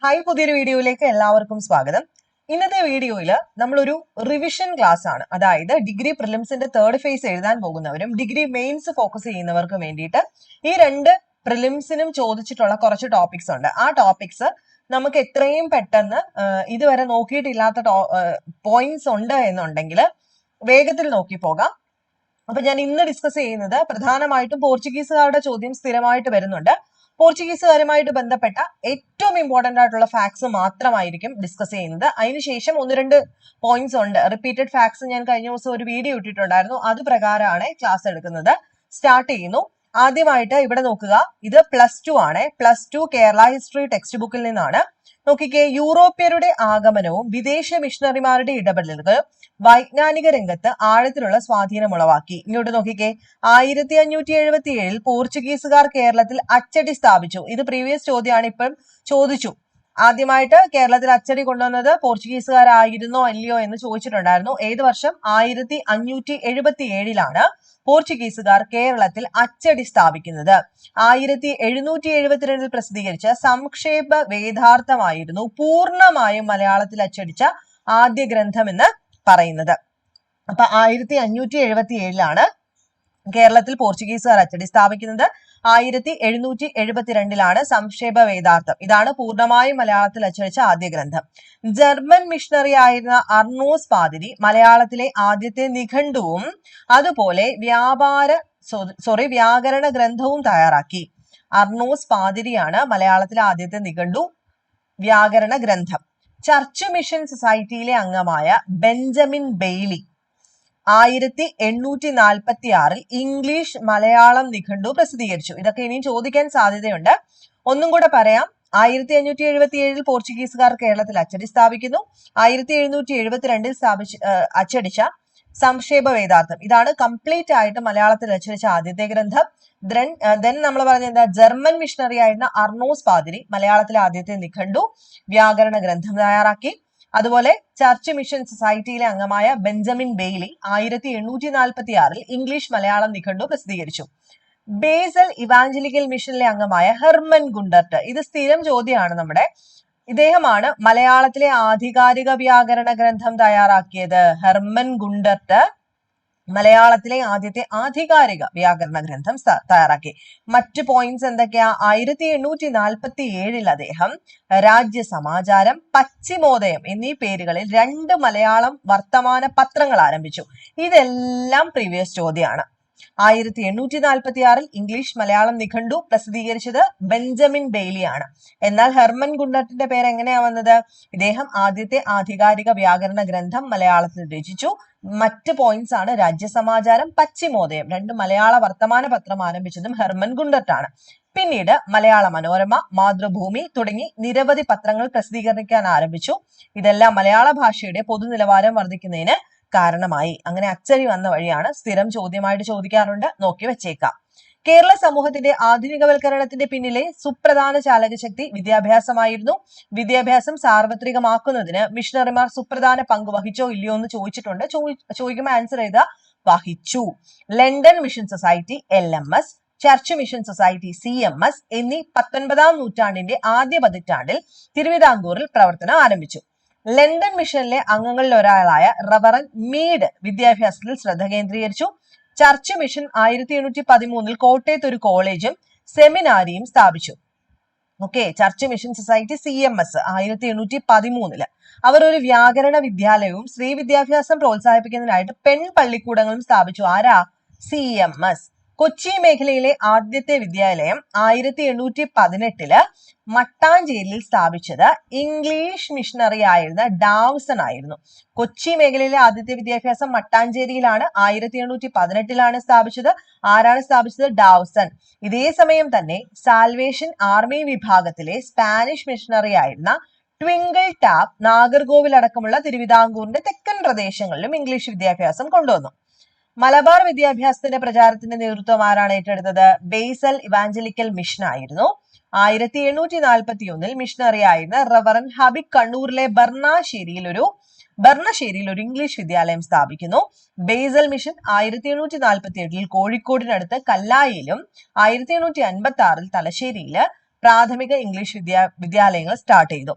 Hi, പുതിയൊരു വീഡിയോയിലേക്ക് എല്ലാവർക്കും സ്വാഗതം. ഇന്നത്തെ വീഡിയോയിൽ നമ്മളൊരു റിവിഷൻ ക്ലാസ് ആണ്. അതായത് ഡിഗ്രി പ്രിലിംസിന്റെ തേർഡ് ഫേസ് എഴുതാൻ പോകുന്നവരും ഡിഗ്രി മെയിൻസ് ഫോക്കസ് ചെയ്യുന്നവർക്കും വേണ്ടിയിട്ട് ഈ രണ്ട് പ്രിലിംസിനും ചോദിച്ചിട്ടുള്ള കുറച്ച് ടോപ്പിക്സ് ഉണ്ട്. ആ ടോപ്പിക്സ് നമുക്ക് എത്രയും പെട്ടെന്ന് ഇതുവരെ നോക്കിയിട്ടില്ലാത്ത പോയിന്റ്സ് ഉണ്ട് എന്നുണ്ടെങ്കിൽ വേഗത്തിൽ നോക്കി പോകാം. അപ്പൊ ഞാൻ ഇന്ന് ഡിസ്കസ് ചെയ്യുന്നത് പ്രധാനമായിട്ടും പോർച്ചുഗീസുകാരുടെ ചോദ്യം സ്ഥിരമായിട്ട് വരുന്നുണ്ട്. പോർച്ചുഗീസുകാരുമായിട്ട് ബന്ധപ്പെട്ട ഏറ്റവും ഇമ്പോർട്ടന്റ് ആയിട്ടുള്ള ഫാക്ട്സ് മാത്രമായിരിക്കും ഡിസ്കസ് ചെയ്യുന്നത്. അതിനുശേഷം ഒന്ന് രണ്ട് പോയിന്റ്സ് ഉണ്ട്. റിപ്പീറ്റഡ് ഫാക്ട്സ് ഞാൻ കഴിഞ്ഞ ദിവസം ഒരു വീഡിയോ ഇട്ടിട്ടുണ്ടായിരുന്നു. അത് പ്രകാരമാണ് ക്ലാസ് എടുക്കുന്നത്. സ്റ്റാർട്ട് ചെയ്യുന്നു. ആദ്യമായിട്ട് ഇവിടെ നോക്കുക, ഇത് +2 ആണ്. +2 കേരള ഹിസ്റ്ററി ടെക്സ്റ്റ് ബുക്കിൽ നിന്നാണ്. നോക്കിക്കേ, യൂറോപ്യരുടെ ആഗമനവും വിദേശ മിഷണറിമാരുടെ ഇടപെടലുകൾ വൈജ്ഞാനിക രംഗത്ത് ആഴത്തിലുള്ള സ്വാധീനം ഉളവാക്കി. ഇങ്ങോട്ട് നോക്കിക്കേ, 1577 പോർച്ചുഗീസുകാർ കേരളത്തിൽ അച്ചടി സ്ഥാപിച്ചു. ഇത് പ്രീവിയസ് ചോദ്യമാണ്, ഇപ്പം ചോദിച്ചു. ആദ്യമായിട്ട് കേരളത്തിൽ അച്ചടി കൊണ്ടുവന്നത് പോർച്ചുഗീസുകാരായിരുന്നോ അല്ലയോ എന്ന് ചോദിച്ചിട്ടുണ്ടായിരുന്നു. ഏത് വർഷം? 1577 പോർച്ചുഗീസുകാർ കേരളത്തിൽ അച്ചടി സ്ഥാപിക്കുന്നത്. 1772 പ്രസിദ്ധീകരിച്ച സംക്ഷേപ വേദാർത്ഥമായിരുന്നു പൂർണ്ണമായും മലയാളത്തിൽ അച്ചടിച്ച ആദ്യ ഗ്രന്ഥം എന്ന് പറയുന്നത്. അപ്പൊ 1577 കേരളത്തിൽ പോർച്ചുഗീസുകാർ അച്ചടി സ്ഥാപിക്കുന്നത്. 1772 സംക്ഷേപ വേദാർത്ഥം, ഇതാണ് പൂർണ്ണമായും മലയാളത്തിൽ അച്ചടിച്ച ആദ്യ ഗ്രന്ഥം. ജർമ്മൻ മിഷണറി ആയിരുന്ന അർണോസ് പാതിരി മലയാളത്തിലെ ആദ്യത്തെ നിഘണ്ടുവും അതുപോലെ വ്യാകരണ ഗ്രന്ഥവും തയ്യാറാക്കി. അർണോസ് പാതിരിയാണ് മലയാളത്തിലെ ആദ്യത്തെ നിഘണ്ടു, വ്യാകരണ ഗ്രന്ഥം. ചർച്ച് മിഷൻ സൊസൈറ്റിയിലെ അംഗമായ ബെഞ്ചമിൻ ബെയ്ലി 1846 ഇംഗ്ലീഷ് മലയാളം നിഘണ്ടു പ്രസിദ്ധീകരിച്ചു. ഇതൊക്കെ ഇനിയും ചോദിക്കാൻ സാധ്യതയുണ്ട്. ഒന്നും കൂടെ പറയാം. 1577 പോർച്ചുഗീസുകാർ കേരളത്തിൽ അച്ചടി സ്ഥാപിക്കുന്നു. 1772 അച്ചടിച്ച സംക്ഷേപ വേദാർത്ഥം, ഇതാണ് കംപ്ലീറ്റ് ആയിട്ട് മലയാളത്തിൽ അച്ചടിച്ച ആദ്യത്തെ ഗ്രന്ഥം. ദെൻ നമ്മൾ പറഞ്ഞ എന്താ, ജർമ്മൻ മിഷണറി ആയിരുന്ന അർണോസ് പാതിരി മലയാളത്തിലെ ആദ്യത്തെ നിഘണ്ടു, വ്യാകരണ ഗ്രന്ഥം തയ്യാറാക്കി. അതുപോലെ ചർച്ച് മിഷൻ സൊസൈറ്റിയിലെ അംഗമായ ബെഞ്ചമിൻ ബെയ്ലി 1846 ഇംഗ്ലീഷ് മലയാളം നിഘണ്ടു പ്രസിദ്ധീകരിച്ചു. ബേസൽ ഇവാഞ്ചലിക്കൽ മിഷനിലെ അംഗമായ ഹെർമൻ ഗുണ്ടർട്ട്, ഇത് സ്ഥിരം ചോദ്യമാണ് നമ്മുടെ. ഇദ്ദേഹമാണ് മലയാളത്തിലെ ആധികാരിക വ്യാകരണ ഗ്രന്ഥം തയ്യാറാക്കിയത്. ഹെർമൻ ഗുണ്ടർട്ട് മലയാളത്തിലെ ആദ്യത്തെ ആധികാരിക വ്യാകരണ ഗ്രന്ഥം തയ്യാറാക്കി. മറ്റു പോയിന്റ്സ് എന്തൊക്കെയാ? 1847 അദ്ദേഹം രാജ്യസമാചാരം, പശ്ചിമോദയം എന്നീ പേരുകളിൽ 2 മലയാളം വർത്തമാന പത്രങ്ങൾ ആരംഭിച്ചു. ഇതെല്ലാം പ്രീവിയസ് ചോദ്യമാണ്. 1846 ഇംഗ്ലീഷ് മലയാളം നിഘണ്ടു പ്രസിദ്ധീകരിച്ചത് ബെഞ്ചമിൻ ബെയ്ലി ആണ്. എന്നാൽ ഹെർമൻ ഗുണ്ടർട്ടിന്റെ പേര് എങ്ങനെയാ വന്നത്? ഇദ്ദേഹം ആദ്യത്തെ ആധികാരിക വ്യാകരണ ഗ്രന്ഥം മലയാളത്തിൽ രചിച്ചു. മറ്റ് പോയിന്റ്സ് ആണ് രാജ്യസമാചാരം, പശ്ചിമോദയം, 2 മലയാള വർത്തമാന പത്രം ആരംഭിച്ചതും ഹെർമൻ ഗുണ്ടർട്ടാണ്. പിന്നീട് മലയാള മനോരമ, മാതൃഭൂമി തുടങ്ങി നിരവധി പത്രങ്ങൾ പ്രസിദ്ധീകരിക്കാൻ ആരംഭിച്ചു. ഇതെല്ലാം മലയാള ഭാഷയുടെ പൊതുനിലവാരം വർദ്ധിക്കുന്നതിന് കാരണമായി. അങ്ങനെ അച്ചടി വന്ന വഴിയാണ്. സ്ഥിരം ചോദ്യമായിട്ട് ചോദിക്കാറുണ്ട്, നോക്കി വെച്ചേക്കാം. കേരള സമൂഹത്തിന്റെ ആധുനികവൽക്കരണത്തിന്റെ പിന്നിലെ സുപ്രധാന ചാലകശക്തി വിദ്യാഭ്യാസമായിരുന്നു. വിദ്യാഭ്യാസം സാർവത്രികമാക്കുന്നതിന് മിഷണറിമാർ സുപ്രധാന പങ്ക് വഹിച്ചോ ഇല്ലയോ എന്ന് ചോദിച്ചിട്ടുണ്ട്. ചോദിക്കുമ്പോൾ ആൻസർ ചെയ്ത വഹിച്ചു. London mission society LMS, church mission society CMS എന്നീ 19ാം നൂറ്റാണ്ടിന്റെ ആദ്യ പതിറ്റാണ്ടിൽ തിരുവിതാംകൂറിൽ പ്രവർത്തനം ആരംഭിച്ചു. ലണ്ടൻ മിഷനിലെ അംഗങ്ങളിൽ ഒരാളായ റവറൻ മീഡ് വിദ്യാഭ്യാസത്തിൽ ശ്രദ്ധ കേന്ദ്രീകരിച്ചു. ചർച്ച് മിഷൻ 1813 കോട്ടയത്ത് ഒരു കോളേജും സെമിനാരിയും സ്ഥാപിച്ചു. ചർച്ച് മിഷൻ സൊസൈറ്റി CMS 1813 അവർ ഒരു വ്യാകരണ വിദ്യാലയവും സ്ത്രീ വിദ്യാഭ്യാസം പ്രോത്സാഹിപ്പിക്കുന്നതിനായിട്ട് പള്ളിക്കൂടങ്ങളും സ്ഥാപിച്ചു. ആരാ? CMS. കൊച്ചി മേഖലയിലെ ആദ്യത്തെ വിദ്യാലയം 1818 മട്ടാഞ്ചേരിയിൽ സ്ഥാപിച്ചത് ഇംഗ്ലീഷ് മിഷണറി ആയിരുന്ന ഡാവ്സൺ ആയിരുന്നു. കൊച്ചി മേഖലയിലെ ആദ്യത്തെ വിദ്യാഭ്യാസം മട്ടാഞ്ചേരിയിലാണ്. 1818 സ്ഥാപിച്ചത്. ആരാണ് സ്ഥാപിച്ചത്? ഡാവ്സൺ. ഇതേ സമയം തന്നെ സാൽവേഷൻ ആർമി വിഭാഗത്തിലെ സ്പാനിഷ് മിഷണറി ആയിരുന്ന ട്വിങ്കിൾ ടാപ്പ് നാഗർകോവിൽ അടക്കമുള്ള തിരുവിതാംകൂറിന്റെ തെക്കൻ പ്രദേശങ്ങളിലും ഇംഗ്ലീഷ് വിദ്യാഭ്യാസം കൊണ്ടുവന്നു. മലബാർ വിദ്യാഭ്യാസത്തിന്റെ പ്രചാരത്തിന്റെ നേതൃത്വം ആരാണ് ഏറ്റെടുത്തത്? ബേസൽ ഇവാഞ്ചലിക്കൽ മിഷൻ ആയിരുന്നു. 1841 മിഷണറി ആയിരുന്ന റവറൻ ഹബിബ് കണ്ണൂരിലെ ബർണശ്ശേരിയിൽ ഒരു ഇംഗ്ലീഷ് വിദ്യാലയം സ്ഥാപിക്കുന്നു. ബേസൽ മിഷൻ 1847 കോഴിക്കോടിനടുത്ത് കല്ലായിലും 1856 തലശ്ശേരിയില് പ്രാഥമിക ഇംഗ്ലീഷ് വിദ്യാലയങ്ങൾ സ്റ്റാർട്ട് ചെയ്തു.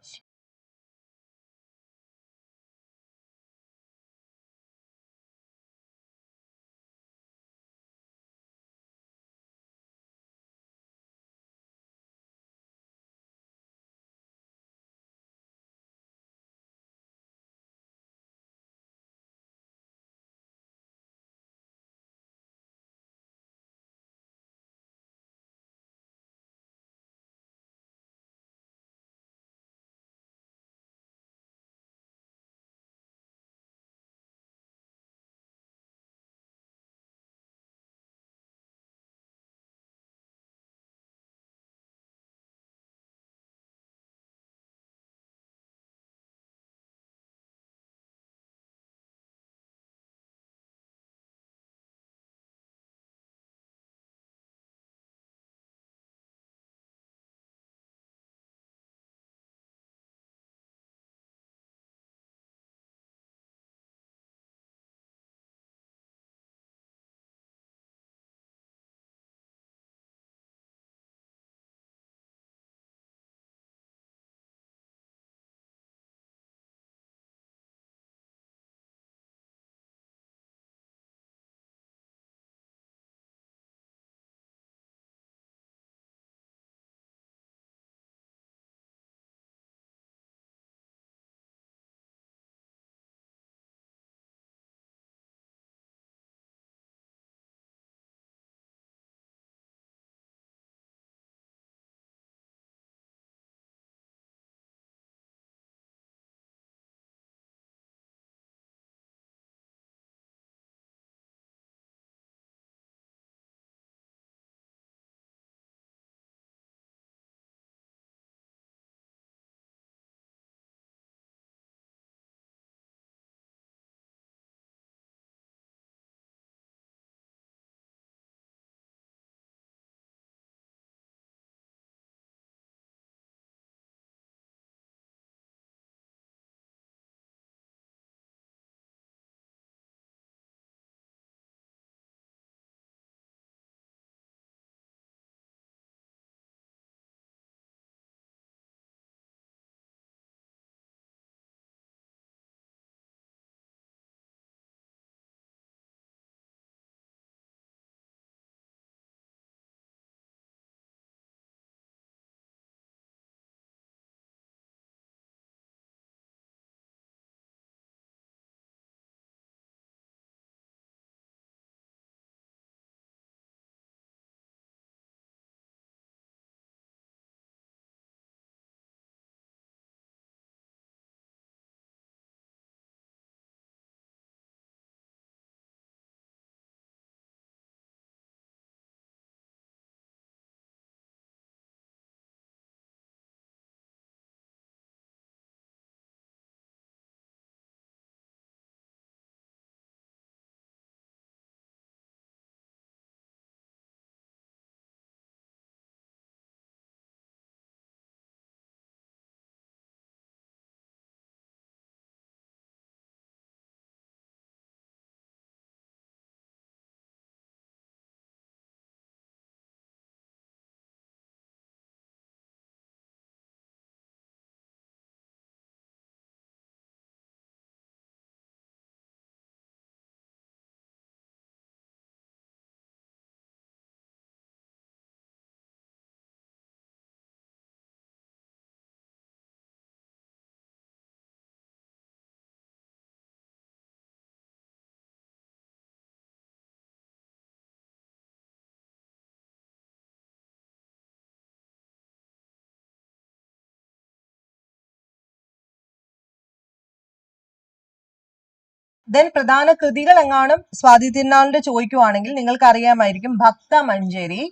ദെൻ പ്രധാന കൃതികൾ എങ്ങാനും സ്വാതി തിരുനാളിന്റെ ചോദിക്കുവാണെങ്കിൽ നിങ്ങൾക്ക് അറിയാമായിരിക്കും ഭക്തമഞ്ജരി,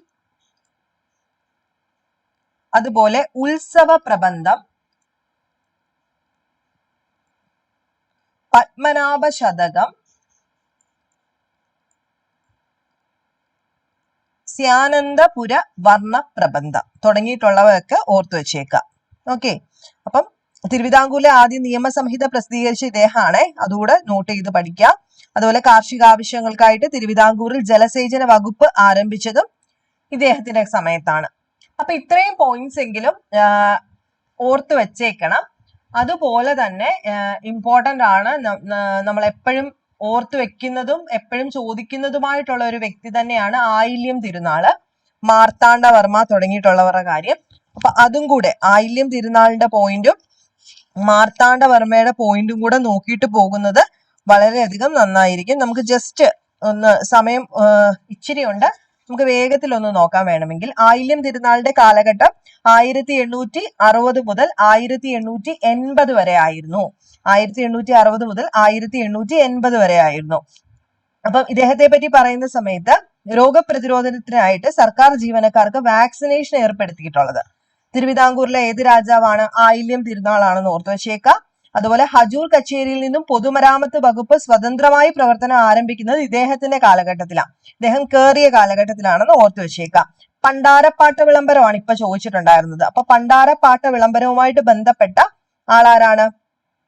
അതുപോലെ ഉത്സവ പ്രബന്ധം, പത്മനാഭ ശതകം, സ്യാനന്ദപുര വർണ്ണ പ്രബന്ധം തുടങ്ങിയിട്ടുള്ളവയൊക്കെ ഓർത്തു വെച്ചേക്കാം. ഓക്കെ, അപ്പം തിരുവിതാംകൂറിലെ ആദ്യ നിയമസംഹിത പ്രസിദ്ധീകരിച്ച ഇദ്ദേഹമാണ്, അതുകൂടെ നോട്ട് ചെയ്ത് പഠിക്കാം. അതുപോലെ കാർഷിക ആവശ്യങ്ങൾക്കായിട്ട് തിരുവിതാംകൂറിൽ ജലസേചന വകുപ്പ് ആരംഭിച്ചതും ഇദ്ദേഹത്തിന്റെ സമയത്താണ്. അപ്പൊ ഇത്രയും പോയിന്റ്സ് എങ്കിലും ഓർത്ത് വെച്ചേക്കണം. അതുപോലെ തന്നെ ഇമ്പോർട്ടന്റ് ആണ്, നമ്മൾ എപ്പോഴും ഓർത്തു വെക്കുന്നതും എപ്പോഴും ചോദിക്കുന്നതുമായിട്ടുള്ള ഒരു വ്യക്തി തന്നെയാണ് ആയില്യം തിരുനാള്, മാർത്താണ്ഡവർമ്മ തുടങ്ങിയിട്ടുള്ളവരുടെ കാര്യം. അപ്പൊ അതും കൂടെ ആയില്യം തിരുനാളിന്റെ പോയിന്റും മാർത്താണ്ഡവർമ്മയുടെ പോയിന്റും കൂടെ നോക്കിയിട്ട് പോകുന്നത് വളരെയധികം നന്നായിരിക്കും. നമുക്ക് ജസ്റ്റ് ഒന്ന് സമയം ഇച്ചിരി ഉണ്ട്, നമുക്ക് വേഗത്തിൽ ഒന്ന് നോക്കാൻ വേണമെങ്കിൽ. ആയില്യം തിരുനാളിന്റെ കാലഘട്ടം 1860 മുതൽ 1880 വരെ ആയിരുന്നു. 1860 മുതൽ 1880 വരെ ആയിരുന്നു. അപ്പം ഇദ്ദേഹത്തെ പറ്റി പറയുന്ന സമയത്ത് രോഗപ്രതിരോധത്തിനായിട്ട് സർക്കാർ ജീവനക്കാർക്ക് വാക്സിനേഷൻ ഏർപ്പെടുത്തിയിട്ടുള്ളത് തിരുവിതാംകൂറിലെ ഏത് രാജാവാണ്? ആയില്യം തിരുനാളാണെന്ന് ഓർത്തു വെച്ചേക്കാം. അതുപോലെ ഹജൂർ കച്ചേരിയിൽ നിന്നും പൊതുമരാമത്ത് വകുപ്പ് സ്വതന്ത്രമായി പ്രവർത്തനം ആരംഭിക്കുന്നത് ഇദ്ദേഹത്തിന്റെ കാലഘട്ടത്തിലാണ്, ഇദ്ദേഹം കേറിയ കാലഘട്ടത്തിലാണെന്ന് ഓർത്തു വെച്ചേക്കാം. പണ്ടാരപ്പാട്ട വിളംബരമാണ് ഇപ്പൊ ചോദിച്ചിട്ടുണ്ടായിരുന്നത്. അപ്പൊ പണ്ടാരപ്പാട്ട വിളംബരവുമായിട്ട് ബന്ധപ്പെട്ട ആളാരാണ്?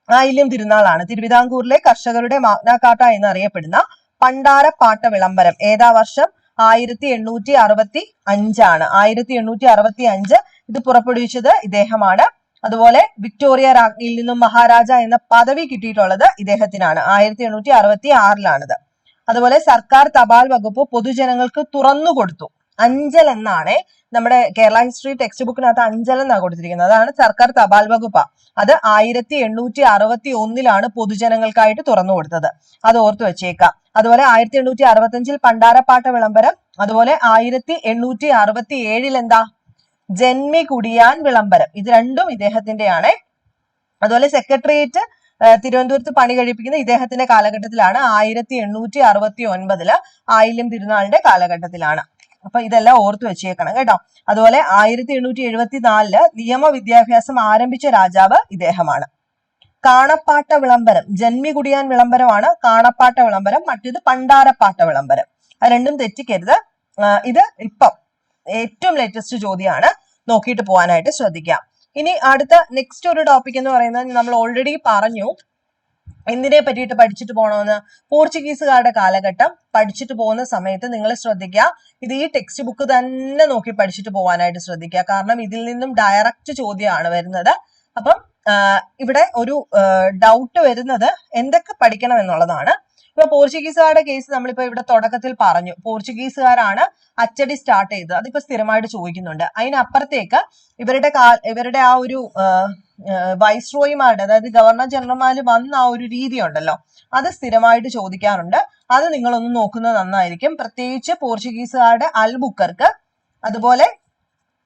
ആയില്യം തിരുനാളാണ്. തിരുവിതാംകൂറിലെ കർഷകരുടെ മാഗ്നാ കാർട്ട എന്നറിയപ്പെടുന്ന പണ്ടാരപ്പാട്ട വിളംബരം ഏതാ വർഷം? 1865 1865 ഇത് പുറപ്പെടുവിച്ചത് ഇദ്ദേഹമാണ്. അതുപോലെ വിക്ടോറിയ രാജ്ഞിയിൽ നിന്നും മഹാരാജ എന്ന പദവി കിട്ടിയിട്ടുള്ളത് ഇദ്ദേഹത്തിനാണ്. 1866 അതുപോലെ സർക്കാർ തപാൽ വകുപ്പ് പൊതുജനങ്ങൾക്ക് തുറന്നു കൊടുത്തു. അഞ്ചൽ എന്നാണ് നമ്മുടെ കേരള ഹിസ്റ്ററി ടെക്സ്റ്റ് ബുക്കിനകത്ത് അഞ്ചൽ എന്നാണ് കൊടുത്തിരിക്കുന്നത്. അതാണ് സർക്കാർ തപാൽ വകുപ്പ്. അത് 1861 പൊതുജനങ്ങൾക്കായിട്ട് തുറന്നു കൊടുത്തത്. അത് ഓർത്തു വെച്ചേക്കാം. അതുപോലെ 1865 പണ്ടാരപ്പാട്ട വിളംബരം. അതുപോലെ 1867 എന്താ? ജന്മി കുടിയാൻ വിളംബരം. ഇത് രണ്ടും ഇദ്ദേഹത്തിന്റെയാണ്. അതുപോലെ സെക്രട്ടേറിയറ്റ് തിരുവനന്തപുരത്ത് പണി കഴിപ്പിക്കുന്ന ഇദ്ദേഹത്തിന്റെ കാലഘട്ടത്തിലാണ്. 1869 ആയില്യം തിരുനാളിന്റെ കാലഘട്ടത്തിലാണ്. അപ്പൊ ഇതെല്ലാം ഓർത്തു വെച്ചേക്കണം കേട്ടോ. അതുപോലെ 1874 നിയമ വിദ്യാഭ്യാസം ആരംഭിച്ച രാജാവ് ഇദ്ദേഹമാണ്. കാണപ്പാട്ട വിളംബരം, ജന്മി കുടിയാൻ വിളംബരമാണ് കാണപ്പാട്ട വിളംബരം, മറ്റേത് പണ്ടാരപ്പാട്ട വിളംബരം. അത് രണ്ടും തെറ്റിക്കരുത്. ഇത് ഇപ്പം ഏറ്റവും ലേറ്റസ്റ്റ് ചോദ്യമാണ്, നോക്കിയിട്ട് പോകാനായിട്ട് ശ്രദ്ധിക്കാം. ഇനി അടുത്ത നെക്സ്റ്റ് ഒരു ടോപ്പിക് എന്ന് പറയുന്നത് നമ്മൾ ഓൾറെഡി പറഞ്ഞു, എന്തിനെ പറ്റിയിട്ട് പഠിച്ചിട്ട് പോകണമെന്ന്. പോർച്ചുഗീസുകാരുടെ കാലഘട്ടം പഠിച്ചിട്ട് പോകുന്ന സമയത്ത് നിങ്ങൾ ശ്രദ്ധിക്കുക, ഇത് ഈ ടെക്സ്റ്റ് ബുക്ക് തന്നെ നോക്കി പഠിച്ചിട്ട് പോകാനായിട്ട് ശ്രദ്ധിക്കുക. കാരണം ഇതിൽ നിന്നും ഡയറക്റ്റ് ചോദ്യമാണ് വരുന്നത്. അപ്പം ഇവിടെ ഒരു ഡൗട്ട് വരുന്നത് എന്തൊക്കെ പഠിക്കണം എന്നുള്ളതാണ്. ഇപ്പൊ പോർച്ചുഗീസുകാരുടെ കേസ് നമ്മളിപ്പോ ഇവിടെ തുടക്കത്തിൽ പറഞ്ഞു, പോർച്ചുഗീസുകാരാണ് അച്ചടി സ്റ്റാർട്ട് ചെയ്തത്. അതിപ്പോ സ്ഥിരമായിട്ട് ചോദിക്കുന്നുണ്ട്. അതിനപ്പുറത്തേക്ക് ഇവരുടെ ആ ഒരു വൈസ്രോയിമാരുടെ, അതായത് ഗവർണർ ജനറൽമാര് വന്ന ആ ഒരു രീതി ഉണ്ടല്ലോ, അത് സ്ഥിരമായിട്ട് ചോദിക്കാറുണ്ട്. അത് നിങ്ങളൊന്ന് നോക്കുന്നത് നന്നായിരിക്കും. പ്രത്യേകിച്ച് പോർച്ചുഗീസുകാരുടെ അൽബുക്കർക്ക്, അതുപോലെ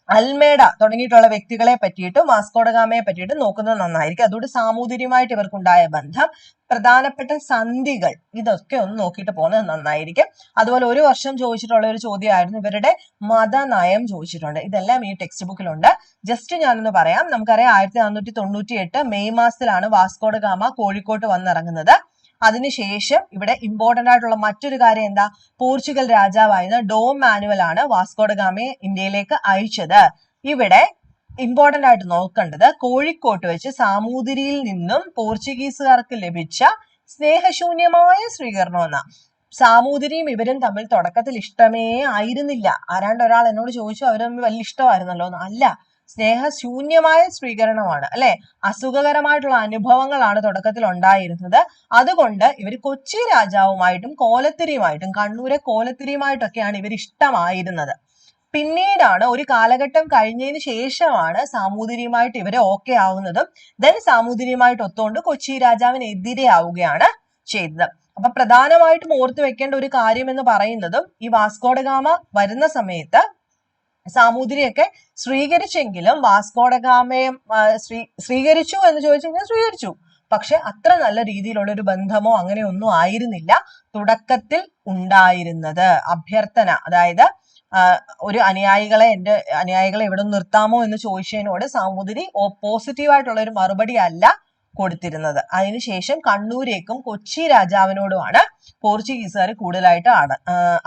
അൽമേഡ തുടങ്ങിയിട്ടുള്ള വ്യക്തികളെ പറ്റിയിട്ടും വാസ്കോഡഗാമയെ പറ്റിയിട്ടും നോക്കുന്നത് നന്നായിരിക്കും. അതുകൊണ്ട് സാമൂതിരിയുമായിട്ട് ഇവർക്കുണ്ടായ ബന്ധം, പ്രധാനപ്പെട്ട സന്ധികൾ, ഇതൊക്കെ ഒന്ന് നോക്കിയിട്ട് പോകുന്നത് നന്നായിരിക്കും. അതുപോലെ ഒരു വർഷം ചോദിച്ചിട്ടുള്ള ഒരു ചോദ്യമായിരുന്നു ഇവരുടെ മതനയം ചോദിച്ചിട്ടുണ്ട്. ഇതെല്ലാം ഈ ടെക്സ്റ്റ് ബുക്കിലുണ്ട്. ജസ്റ്റ് ഞാനൊന്ന് പറയാം. നമുക്കറിയാം 1498 മെയ് മാസത്തിലാണ് വാസ്കോഡഗാമ കോഴിക്കോട്ട് വന്നിറങ്ങുന്നത്. അതിനുശേഷം ഇവിടെ ഇമ്പോർട്ടന്റ് ആയിട്ടുള്ള മറ്റൊരു കാര്യം എന്താ? പോർച്ചുഗൽ രാജാവായിരുന്ന ഡോം മാനുവൽ ആണ് വാസ്കോഡഗാമയെ ഇന്ത്യയിലേക്ക് അയച്ചത്. ഇവിടെ ഇമ്പോർട്ടന്റ് ആയിട്ട് നോക്കേണ്ടത്, കോഴിക്കോട്ട് വെച്ച് സാമൂതിരിയിൽ നിന്നും പോർച്ചുഗീസുകാർക്ക് ലഭിച്ച സ്നേഹശൂന്യമായ സ്വീകരണം എന്നാ. സാമൂതിരിയും ഇവരും തമ്മിൽ തുടക്കത്തിൽ ഇഷ്ടമേ ആയിരുന്നില്ല. ആരാണ്ട് ഒരാൾ എന്നോട് ചോദിച്ചു അവർ തമ്മിൽ വലിയ ഇഷ്ടമായിരുന്നല്ലോ എന്ന്. അല്ല, സ്നേഹശൂന്യമായ സ്വീകരണമാണ്, അല്ലെ? അസുഖകരമായിട്ടുള്ള അനുഭവങ്ങളാണ് തുടക്കത്തിൽ ഉണ്ടായിരുന്നത്. അതുകൊണ്ട് ഇവർ കൊച്ചി രാജാവുമായിട്ടും കോലത്തിരിയുമായിട്ടും, കണ്ണൂരെ കോലത്തിരിയുമായിട്ടൊക്കെയാണ് ഇവർ ഇഷ്ടമായിരുന്നത്. പിന്നീടാണ്, ഒരു കാലഘട്ടം കഴിഞ്ഞതിന് ശേഷമാണ് സാമൂതിരിയുമായിട്ട് ഇവരെ ഓക്കെ ആവുന്നതും ദെൻ സാമൂതിരിയുമായിട്ട് ഒത്തുകൊണ്ട് കൊച്ചി രാജാവിനെതിരെ ആവുകയാണ് ചെയ്തത്. അപ്പൊ പ്രധാനമായിട്ടും ഓർത്തു വെക്കേണ്ട ഒരു കാര്യം എന്ന് പറയുന്നതും, ഈ വാസ്കോഡഗാമ വരുന്ന സമയത്ത് സാമൂതിരിയൊക്കെ സ്വീകരിച്ചെങ്കിലും വാസ്കോഡഗാമയെ സ്വീകരിച്ചു എന്ന് ചോദിച്ചു കഴിഞ്ഞാൽ സ്വീകരിച്ചു, പക്ഷെ അത്ര നല്ല രീതിയിലുള്ള ഒരു ബന്ധമോ അങ്ങനെ ഒന്നും ആയിരുന്നില്ല തുടക്കത്തിൽ ഉണ്ടായിരുന്നത്. അഭ്യർത്ഥന, അതായത് ഒരു എന്റെ അനുയായികളെ ഇവിടെ നിർത്താമോ എന്ന് ചോദിച്ചതിനോട് സാമൂതിരി പോസിറ്റീവായിട്ടുള്ള ഒരു മറുപടി അല്ല കൊടുത്തിരുന്നത്. അതിനുശേഷം കണ്ണൂരേക്കും കൊച്ചി രാജാവിനോടുമാണ് പോർച്ചുഗീസുകാർ കൂടുതലായിട്ട്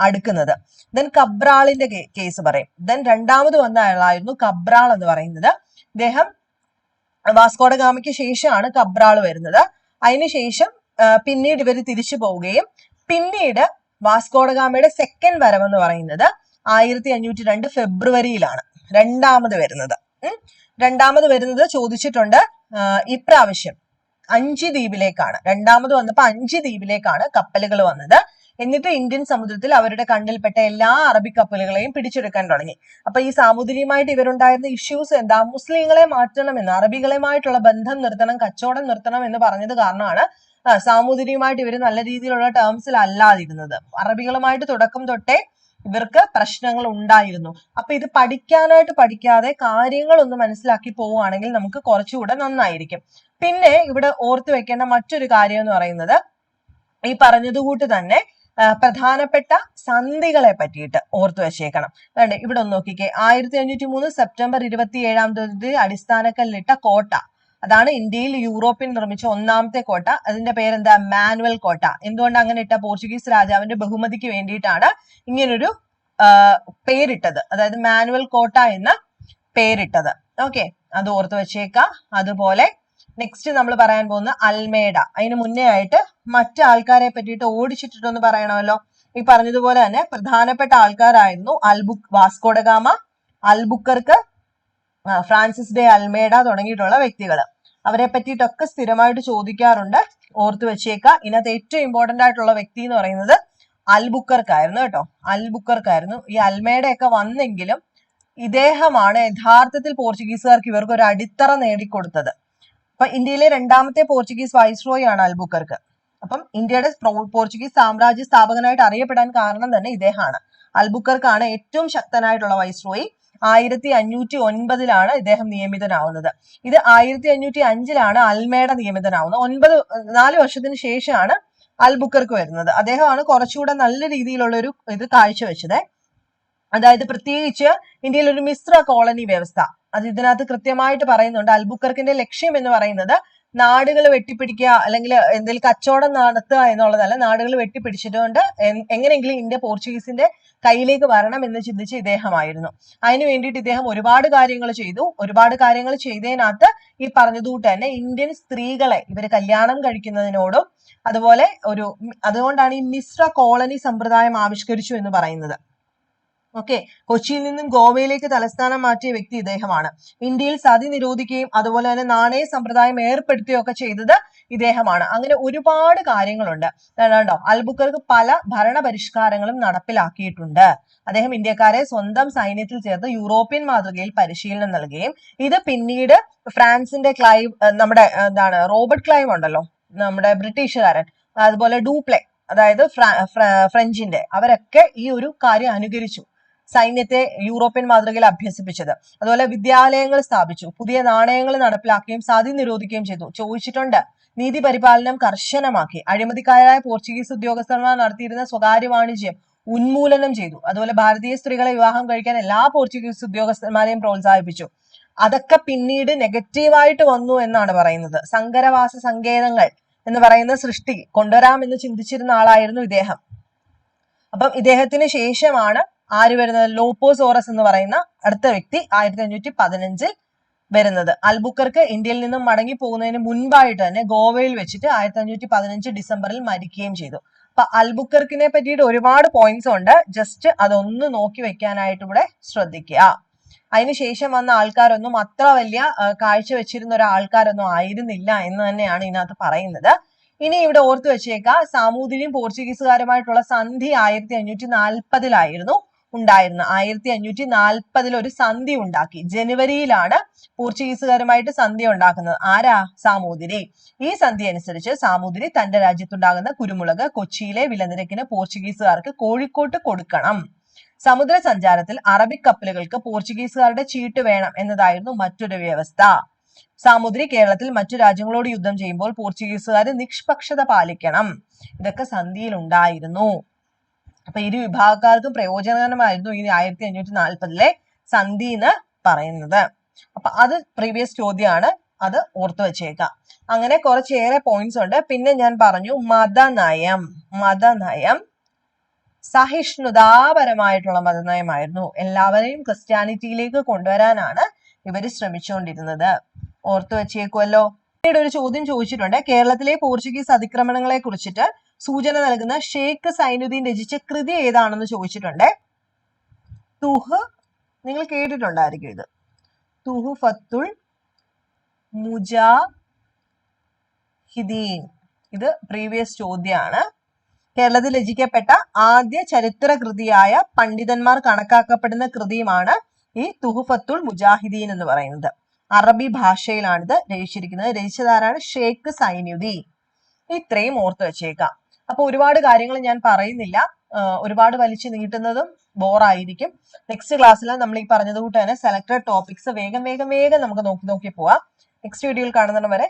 അടുക്കുന്നത്. ദെൻ കബ്രാളിന്റെ കേസ് പറയും. ദെൻ രണ്ടാമത് വന്ന ആളായിരുന്നു കബ്രാൾ എന്ന് പറയുന്നത്. ഇദ്ദേഹം വാസ്കോഡഗാമയ്ക്ക് ശേഷമാണ് കബ്രാൾ വരുന്നത്. അതിനുശേഷം പിന്നീട് ഇവർ തിരിച്ചു പോവുകയും പിന്നീട് വാസ്കോഡഗാമയുടെ സെക്കൻഡ് വരവെന്ന് പറയുന്നത് 1502 ഫെബ്രുവരിയിലാണ്. രണ്ടാമത് വരുന്നത്. രണ്ടാമത് വരുന്നത് ചോദിച്ചിട്ടുണ്ട്. ഇപ്രാവശ്യം 5 ദ്വീപിലേക്കാണ്. രണ്ടാമത് വന്നപ്പോ 5 ദ്വീപിലേക്കാണ് കപ്പലുകൾ വന്നത്. എന്നിട്ട് ഇന്ത്യൻ സമുദ്രത്തിൽ അവരുടെ കണ്ണിൽപ്പെട്ട എല്ലാ അറബി കപ്പലുകളെയും പിടിച്ചെടുക്കാൻ തുടങ്ങി. അപ്പൊ ഈ സാമൂതിരിയുമായിട്ട് ഇവരുണ്ടായിരുന്ന ഇഷ്യൂസ് എന്താ? മുസ്ലിങ്ങളെ മാറ്റണമെന്ന്, അറബികളുമായിട്ടുള്ള ബന്ധം നിർത്തണം, കച്ചവടം നിർത്തണം എന്ന് പറഞ്ഞത് കാരണമാണ് സാമൂതിരിയുമായിട്ട് ഇവർ നല്ല രീതിയിലുള്ള ടേംസിൽ അല്ലാതിരുന്നത്. അറബികളുമായിട്ട് തുടക്കം തൊട്ടേ ഇവർക്ക് പ്രശ്നങ്ങൾ ഉണ്ടായിരുന്നു. അപ്പൊ ഇത് പഠിക്കാതെ കാര്യങ്ങളൊന്ന് മനസ്സിലാക്കി പോവുകയാണെങ്കിൽ നമുക്ക് കുറച്ചുകൂടെ നന്നായിരിക്കും. പിന്നെ ഇവിടെ ഓർത്തു വെക്കേണ്ട മറ്റൊരു കാര്യം എന്ന് പറയുന്നത്, ഈ പറഞ്ഞതുകൂട്ട് തന്നെ പ്രധാനപ്പെട്ട സന്ധികളെ പറ്റിയിട്ട് ഓർത്തു വെച്ചേക്കണം. ഇവിടെ ഒന്ന് നോക്കിക്കേ. 1503 സെപ്റ്റംബർ 27 അടിസ്ഥാനക്കല്ലിട്ട കോട്ട, അതാണ് ഇന്ത്യയിൽ യൂറോപ്യൻ നിർമ്മിച്ച ഒന്നാമത്തെ കോട്ട. അതിന്റെ പേരെന്താ? മാനുവൽ കോട്ട. എന്തുകൊണ്ട് അങ്ങനെ ഇട്ട? പോർച്ചുഗീസ് രാജാവിന്റെ ബഹുമതിക്ക് വേണ്ടിയിട്ടാണ് ഇങ്ങനൊരു പേരിട്ടത്, അതായത് മാനുവൽ കോട്ട എന്ന പേരിട്ടത്. ഓക്കെ, അത് ഓർത്ത് വെച്ചേക്കാം. അതുപോലെ നെക്സ്റ്റ് നമ്മൾ പറയാൻ പോകുന്ന അൽമേഡ. അതിന് മുന്നേ ആയിട്ട് മറ്റു ആൾക്കാരെ പറ്റിയിട്ട് ഓടിച്ചിട്ടൊന്ന് പറയണമല്ലോ. ഈ പറഞ്ഞതുപോലെ തന്നെ പ്രധാനപ്പെട്ട ആൾക്കാരായിരുന്നു വാസ്കോഡഗാമ, അൽബുക്കർക്ക്, ഫ്രാൻസിസ് ഡെ അൽമേഡ തുടങ്ങിയിട്ടുള്ള വ്യക്തികൾ. അവരെ പറ്റിയിട്ടൊക്കെ സ്ഥിരമായിട്ട് ചോദിക്കാറുണ്ട്, ഓർത്തു വെച്ചേക്ക. ഇതിനകത്ത് ഏറ്റവും ഇമ്പോർട്ടന്റ് ആയിട്ടുള്ള വ്യക്തി എന്ന് പറയുന്നത് അൽബുക്കർക്കായിരുന്നു കേട്ടോ. അൽബുക്കർക്കായിരുന്നു. ഈ അൽമേഡയൊക്കെ വന്നെങ്കിലും ഇദ്ദേഹമാണ് യഥാർത്ഥത്തിൽ പോർച്ചുഗീസുകാർക്ക് ഇവർക്ക് ഒരു അടിത്തറ നേടിക്കൊടുത്തത്. അപ്പൊ ഇന്ത്യയിലെ രണ്ടാമത്തെ പോർച്ചുഗീസ് വൈസ്രോയി ആണ് അൽബുക്കർക്ക്. അപ്പം ഇന്ത്യയുടെ പോർച്ചുഗീസ് സാമ്രാജ്യ സ്ഥാപകനായിട്ട് അറിയപ്പെടാൻ കാരണം തന്നെ ഇദ്ദേഹമാണ്. അൽബുക്കർക്കാണ് ഏറ്റവും ശക്തനായിട്ടുള്ള വൈസ്രോയി. 1509 ഇദ്ദേഹം നിയമിതനാവുന്നത്. ഇത് 1505 അൽമേഡ നിയമിതനാവുന്നത്. 4 വർഷത്തിന് ശേഷമാണ് അൽബുക്കർക്ക് വരുന്നത്. അദ്ദേഹമാണ് കുറച്ചുകൂടെ നല്ല രീതിയിലുള്ള ഒരു ഇത് കാഴ്ചവെച്ചത്. അതായത് പ്രത്യേകിച്ച് ഇന്ത്യയിൽ ഒരു മിശ്ര കോളനി വ്യവസ്ഥ, അത് ഇതിനകത്ത് കൃത്യമായിട്ട് പറയുന്നുണ്ട്. അൽബുക്കർക്കിന്റെ ലക്ഷ്യം എന്ന് പറയുന്നത് നാടുകൾ വെട്ടിപ്പിടിക്കുക അല്ലെങ്കിൽ എന്തെങ്കിലും കച്ചവടം നടത്തുക എന്നുള്ളതല്ല. നാടുകൾ വെട്ടിപ്പിടിച്ചിട്ടുകൊണ്ട് എങ്ങനെയെങ്കിലും ഇന്ത്യ പോർച്ചുഗീസിന്റെ കയ്യിലേക്ക് വരണം എന്ന് ചിന്തിച്ച ഇദ്ദേഹമായിരുന്നു. അതിനു വേണ്ടിയിട്ട് ഇദ്ദേഹം ഒരുപാട് കാര്യങ്ങൾ ചെയ്തു. ഒരുപാട് കാര്യങ്ങൾ ചെയ്തതിനകത്ത് ഈ പറഞ്ഞതുകൊണ്ട് തന്നെ ഇന്ത്യൻ സ്ത്രീകളെ ഇവര് കല്യാണം കഴിക്കുന്നതിനോടും അതുപോലെ അതുകൊണ്ടാണ് ഈ മിശ്ര കോളനി സമ്പ്രദായം ആവിഷ്കരിച്ചു എന്ന് പറയുന്നത്. ഓക്കെ, കൊച്ചിയിൽ നിന്നും ഗോവയിലേക്ക് തലസ്ഥാനം മാറ്റിയ വ്യക്തി ഇദ്ദേഹമാണ്. ഇന്ത്യയിൽ സതി നിരോധിക്കുകയും അതുപോലെ തന്നെ നാണയ സമ്പ്രദായം ഏർപ്പെടുത്തുകയൊക്കെ ചെയ്തത് ഇദ്ദേഹമാണ്. അങ്ങനെ ഒരുപാട് കാര്യങ്ങളുണ്ട്. കണ്ടോ, അൽബുക്കർക്ക് പല ഭരണ പരിഷ്കാരങ്ങളും നടപ്പിലാക്കിയിട്ടുണ്ട്. അദ്ദേഹം ഇന്ത്യക്കാരെ സ്വന്തം സൈന്യത്തിൽ ചേർത്ത് യൂറോപ്യൻ മാതൃകയിൽ പരിശീലനം നൽകുകയും ഇത് പിന്നീട് ഫ്രാൻസിന്റെ നമ്മുടെ റോബർട്ട് ക്ലൈവ് ഉണ്ടല്ലോ, നമ്മുടെ ബ്രിട്ടീഷുകാരൻ, അതുപോലെ ഡൂപ്ലെ, അതായത് ഫ്രഞ്ചിന്റെ, അവരൊക്കെ ഈ ഒരു കാര്യം അനുകരിച്ചു. സൈന്യത്തെ യൂറോപ്യൻ മാതൃകയിൽ അഭ്യസിപ്പിച്ചത്. അതുപോലെ വിദ്യാലയങ്ങൾ സ്ഥാപിച്ചു, പുതിയ നാണയങ്ങൾ നടപ്പിലാക്കുകയും സതി നിരോധിക്കുകയും ചെയ്തു. ചോദിച്ചിട്ടുണ്ട്. നീതി പരിപാലനം കർശനമാക്കി. അഴിമതിക്കാരായ പോർച്ചുഗീസ് ഉദ്യോഗസ്ഥന്മാർ നടത്തിയിരുന്ന സ്വകാര്യ വാണിജ്യം ഉന്മൂലനം ചെയ്തു. അതുപോലെ ഭാരതീയ സ്ത്രീകളെ വിവാഹം കഴിക്കാൻ എല്ലാ പോർച്ചുഗീസ് ഉദ്യോഗസ്ഥന്മാരെയും പ്രോത്സാഹിപ്പിച്ചു. അതൊക്കെ പിന്നീട് നെഗറ്റീവായിട്ട് വന്നു എന്നാണ് പറയുന്നത്. സങ്കരവാസ സങ്കേതങ്ങൾ എന്ന് പറയുന്ന സൃഷ്ടി കൊണ്ടുവരാമെന്ന് ചിന്തിച്ചിരുന്ന ആളായിരുന്നു ഇദ്ദേഹം. അപ്പം ഇദ്ദേഹത്തിന് ശേഷമാണ് ആര് വരുന്നത്? ലോപ്പോസോറസ് എന്ന് പറയുന്ന അടുത്ത വ്യക്തി 1515 വരുന്നത്. അൽബുക്കർക്ക് ഇന്ത്യയിൽ നിന്നും മടങ്ങി പോകുന്നതിന് മുൻപായിട്ട് തന്നെ ഗോവയിൽ വെച്ചിട്ട് 1515 ഡിസംബറിൽ മരിക്കുകയും ചെയ്തു. അപ്പൊ അൽബുക്കർക്കിനെ പറ്റിയിട്ട് ഒരുപാട് പോയിന്റ്സ് ഉണ്ട്. ജസ്റ്റ് അതൊന്ന് നോക്കി വെക്കാനായിട്ട് ഇവിടെ ശ്രദ്ധിക്കുക. അതിനുശേഷം വന്ന ആൾക്കാരൊന്നും അത്ര വലിയ കാഴ്ചവെച്ചിരുന്ന ഒരാൾക്കാരൊന്നും ആയിരുന്നില്ല എന്ന് തന്നെയാണ് ഇതിനകത്ത് പറയുന്നത്. ഇനി ഇവിടെ ഓർത്തു വെച്ചേക്കാം, സാമൂതിരിയും പോർച്ചുഗീസുകാരുമായിട്ടുള്ള സന്ധി 1540 ഉണ്ടായിരുന്നത്. 1540 ഒരു സന്ധി ഉണ്ടാക്കി. ജനുവരിയിലാണ് പോർച്ചുഗീസുകാരുമായിട്ട് സന്ധി ഉണ്ടാക്കുന്നത്. ആരാ? സാമൂതിരി. ഈ സന്ധി അനുസരിച്ച് സാമൂതിരി തന്റെ രാജ്യത്തുണ്ടാകുന്ന കുരുമുളക് കൊച്ചിയിലെ വിലനിരക്കിന് പോർച്ചുഗീസുകാർക്ക് കോഴിക്കോട്ട് കൊടുക്കണം. സമുദ്ര സഞ്ചാരത്തിൽ അറബിക് കപ്പലുകൾക്ക് പോർച്ചുഗീസുകാരുടെ ചീട്ട് വേണം എന്നതായിരുന്നു മറ്റൊരു വ്യവസ്ഥ. സാമൂതിരി കേരളത്തിൽ മറ്റു രാജ്യങ്ങളോട് യുദ്ധം ചെയ്യുമ്പോൾ പോർച്ചുഗീസുകാർ നിഷ്പക്ഷത പാലിക്കണം. ഇതൊക്കെ സന്ധിയിൽ ഉണ്ടായിരുന്നു. അപ്പൊ ഇരു വിഭാഗക്കാർക്കും പ്രയോജനകരമായിരുന്നു ഈ 1540 സന്ധി എന്ന് പറയുന്നത്. അപ്പൊ അത് പ്രീവിയസ് ചോദ്യമാണ്, അത് ഓർത്തു വെച്ചേക്കാം. അങ്ങനെ കുറച്ചേറെ പോയിന്റ്സ് ഉണ്ട്. പിന്നെ ഞാൻ പറഞ്ഞു മതനയം സഹിഷ്ണുതാപരമായിട്ടുള്ള മതനയമായിരുന്നു. എല്ലാവരെയും ക്രിസ്ത്യാനിറ്റിയിലേക്ക് കൊണ്ടുവരാനാണ് ഇവര് ശ്രമിച്ചുകൊണ്ടിരുന്നത്. ഓർത്തു വെച്ചേക്കുമല്ലോ. പിന്നീട് ഒരു ചോദ്യം ചോദിച്ചിട്ടുണ്ട്. കേരളത്തിലെ പോർച്ചുഗീസ് അതിക്രമണങ്ങളെ കുറിച്ചിട്ട് സൂചന നൽകുന്ന ഷേഖ് സൈനുദ്ദീൻ രചിച്ച കൃതി ഏതാണെന്ന് ചോദിച്ചിട്ടുണ്ട്. തുഹ് നിങ്ങൾ കേട്ടിട്ടുണ്ടായിരിക്കും ഇത്. തുഹ്ഫത്തുൽ മുജാഹിദീൻ. ഇത് പ്രീവിയസ് ചോദ്യമാണ്. കേരളത്തിൽ രചിക്കപ്പെട്ട ആദ്യ ചരിത്ര കൃതിയായ പണ്ഡിതന്മാർ കണക്കാക്കപ്പെടുന്ന കൃതിയുമാണ് ഈ തുഹ്ഫത്തുൽ മുജാഹിദീൻ എന്ന് പറയുന്നത്. അറബി ഭാഷയിലാണിത് രചിച്ചിരിക്കുന്നത്. രചിച്ചതാരാണ്? ഷേഖ് സൈനുദ്ദീൻ. ഇത്രയും ഓർത്ത് വെച്ചേക്കാം. അപ്പൊ ഒരുപാട് കാര്യങ്ങൾ ഞാൻ പറയുന്നില്ല, ഒരുപാട് വലിച്ചു നീട്ടുന്നതും ബോറായിരിക്കും. നെക്സ്റ്റ് ക്ലാസ്സിൽ നമ്മൾ ഈ പറഞ്ഞത് കൂട്ട് തന്നെ സെലക്ടഡ് ടോപ്പിക്സ് വേഗം നമുക്ക് നോക്കി പോവാം. നെക്സ്റ്റ് വീഡിയോയിൽ കാണുന്നവരെ